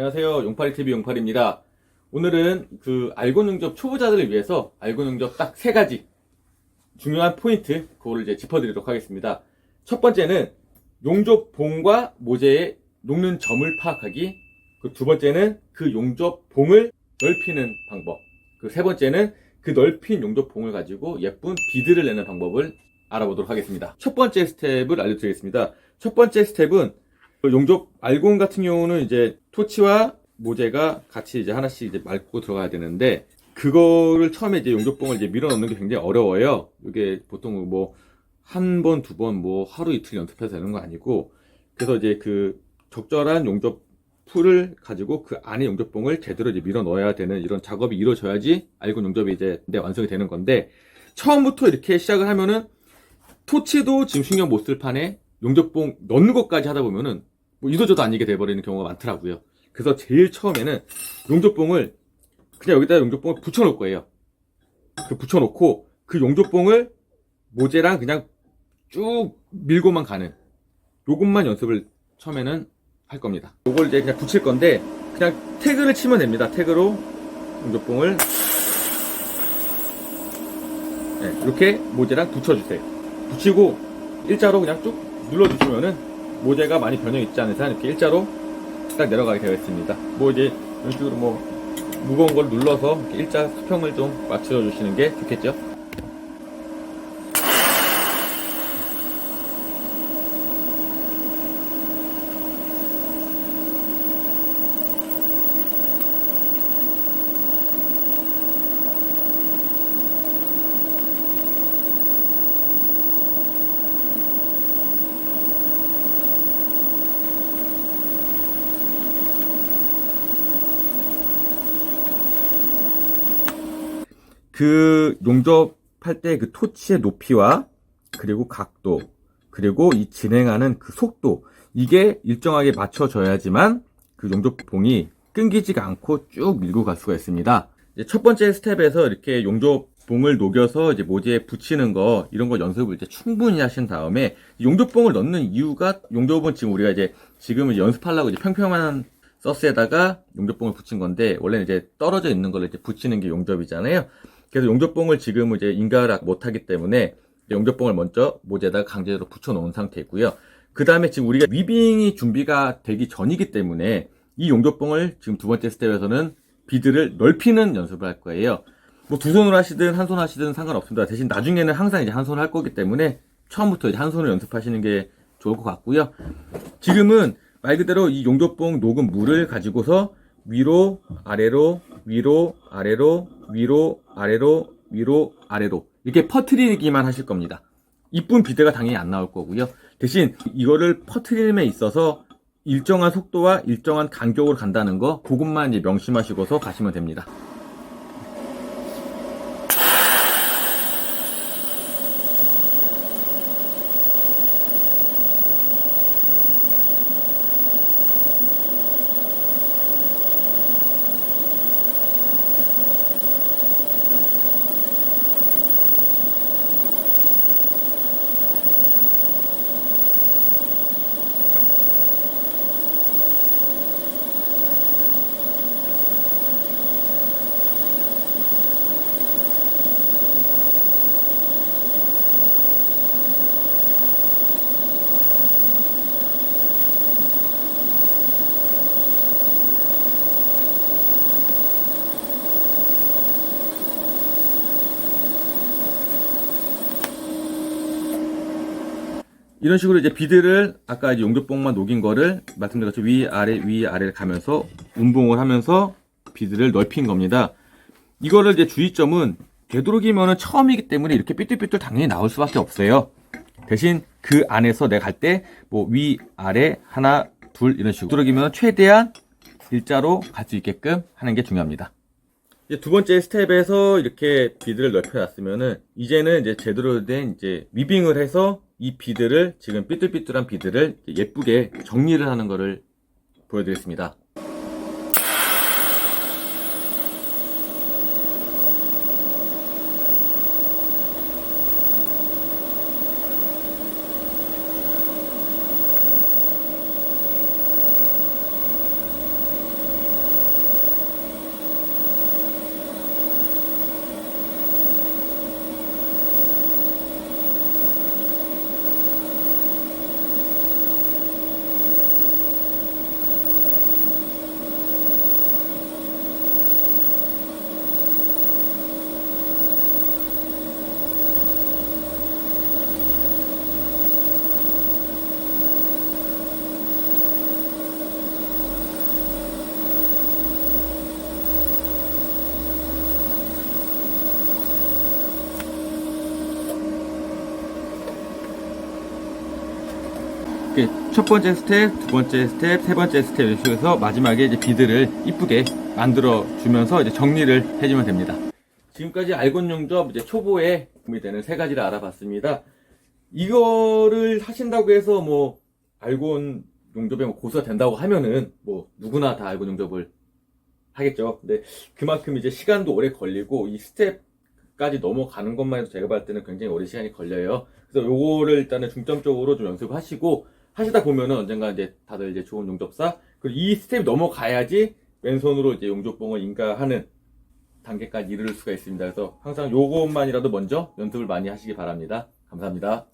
안녕하세요. 용팔이TV 용팔입니다. 오늘은 그 알곤 용접 초보자들을 위해서 알곤 용접 딱 3가지 중요한 포인트, 그거를 이제 짚어드리도록 하겠습니다. 첫 번째는 용접 봉과 모재의 녹는 점을 파악하기. 그 두 번째는 그 용접 봉을 넓히는 방법. 그 세 번째는 그 넓힌 용접 봉을 가지고 예쁜 비드를 내는 방법을 알아보도록 하겠습니다. 첫 번째 스텝을 알려드리겠습니다. 첫 번째 스텝은 용접 알곤 같은 경우는 이제 토치와 모재가 같이 이제 하나씩 이제 말고 들어가야 되는데, 그거를 처음에 이제 용접봉을 이제 밀어 넣는 게 굉장히 어려워요. 이게 보통 뭐 한 번, 두 번 뭐 하루 이틀 연습해서 되는 거 아니고, 그래서 이제 그 적절한 용접 풀을 가지고 그 안에 용접봉을 제대로 이제 밀어 넣어야 되는 이런 작업이 이루어져야지 알곤 용접이 이제 완성이 되는 건데, 처음부터 이렇게 시작을 하면은 토치도 지금 신경 못 쓸 판에 용접봉 넣는 것까지 하다 보면은 뭐 이도저도 아니게 돼버리는 경우가 많더라고요. 그래서 제일 처음에는 용접봉을 그냥 여기다 용접봉을 붙여놓을 거예요. 그 붙여놓고 그 용접봉을 모재랑 그냥 쭉 밀고만 가는, 요것만 연습을 처음에는 할 겁니다. 요걸 이제 그냥 붙일 건데, 그냥 태그를 치면 됩니다. 태그로 용접봉을 이렇게 모재랑 붙여주세요. 붙이고 일자로 그냥 쭉 눌러주시면은 모재가 많이 변형 있지 않은 이상 이렇게 일자로 딱 내려가게 되어 있습니다. 뭐 이제 이런 식으로 뭐 무거운 걸 눌러서 이렇게 일자 수평을 좀 맞춰 주시는 게 좋겠죠. 그 용접할 때 그 토치의 높이와 그리고 각도, 그리고 이 진행하는 그 속도, 이게 일정하게 맞춰져야지만 그 용접봉이 끊기지가 않고 쭉 밀고 갈 수가 있습니다. 이제 첫 번째 스텝에서 이렇게 용접봉을 녹여서 이제 모재에 붙이는 거, 이런 거 연습을 이제 충분히 하신 다음에, 용접봉을 넣는 이유가, 용접은 지금 우리가 이제 지금은 연습하려고 이제 평평한 서스에다가 용접봉을 붙인 건데, 원래는 이제 떨어져 있는 걸 이제 붙이는 게 용접이잖아요. 그래서 용접봉을 지금은 이제 인가를 못하기 때문에 용접봉을 먼저 모재에다가 강제로 붙여놓은 상태이고요. 그 다음에 지금 우리가 위빙이 준비가 되기 전이기 때문에 이 용접봉을 지금 두 번째 스텝에서는 비드를 넓히는 연습을 할 거예요. 뭐 두 손으로 하시든 한 손 하시든 상관없습니다. 대신 나중에는 항상 이제 한 손을 할 거기 때문에 처음부터 이제 한 손을 연습하시는 게 좋을 것 같고요. 지금은 말 그대로 이 용접봉 녹은 물을 가지고서 위로 아래로 위로 아래로 위로 아래로 위로 아래로 이렇게 퍼트리기만 하실 겁니다. 이쁜 비드가 당연히 안 나올 거고요. 대신 이거를 퍼트림에 있어서 일정한 속도와 일정한 간격으로 간다는 거, 그것만 이제 명심하시고서 가시면 됩니다. 이런 식으로 이제 비드를, 아까 이제 용접봉만 녹인 거를 말씀드린 것처럼 위아래를 가면서 운봉을 하면서 비드를 넓힌 겁니다. 이거를 이제 주의점은, 되도록이면은 처음이기 때문에 이렇게 삐뚤삐뚤 당연히 나올 수밖에 없어요. 대신 그 안에서 내가 갈 때 뭐 위아래 하나 둘 이런 식으로 되도록이면 최대한 일자로 갈 수 있게끔 하는 게 중요합니다. 이제 두 번째 스텝에서 이렇게 비드를 넓혀놨으면은, 이제는 이제 제대로 된 이제 위빙을 해서 이 비드를, 지금 삐뚤삐뚤한 비드를 예쁘게 정리를 하는 거를 보여드리겠습니다. 이렇게 첫 번째 스텝, 두 번째 스텝, 세 번째 스텝 이렇게 해서 마지막에 이제 비드를 이쁘게 만들어 주면서 이제 정리를 해주면 됩니다. 지금까지 알곤 용접 이제 초보에 도움이 되는 세 가지를 알아봤습니다. 이거를 하신다고 해서 뭐 알곤 용접에 뭐 고수가 된다고 하면은 뭐 누구나 다 알곤 용접을 하겠죠. 근데 그만큼 이제 시간도 오래 걸리고 이 스텝까지 넘어가는 것만 해도 제가 봤을 때는 굉장히 오래 시간이 걸려요. 그래서 요거를 일단은 중점적으로 좀 연습하시고 하시다 보면은 언젠가 이제 다들 이제 좋은 용접사, 그리고 이 스텝이 넘어가야지 왼손으로 이제 용접봉을 인가하는 단계까지 이를 수가 있습니다. 그래서 항상 요것만이라도 먼저 연습을 많이 하시기 바랍니다. 감사합니다.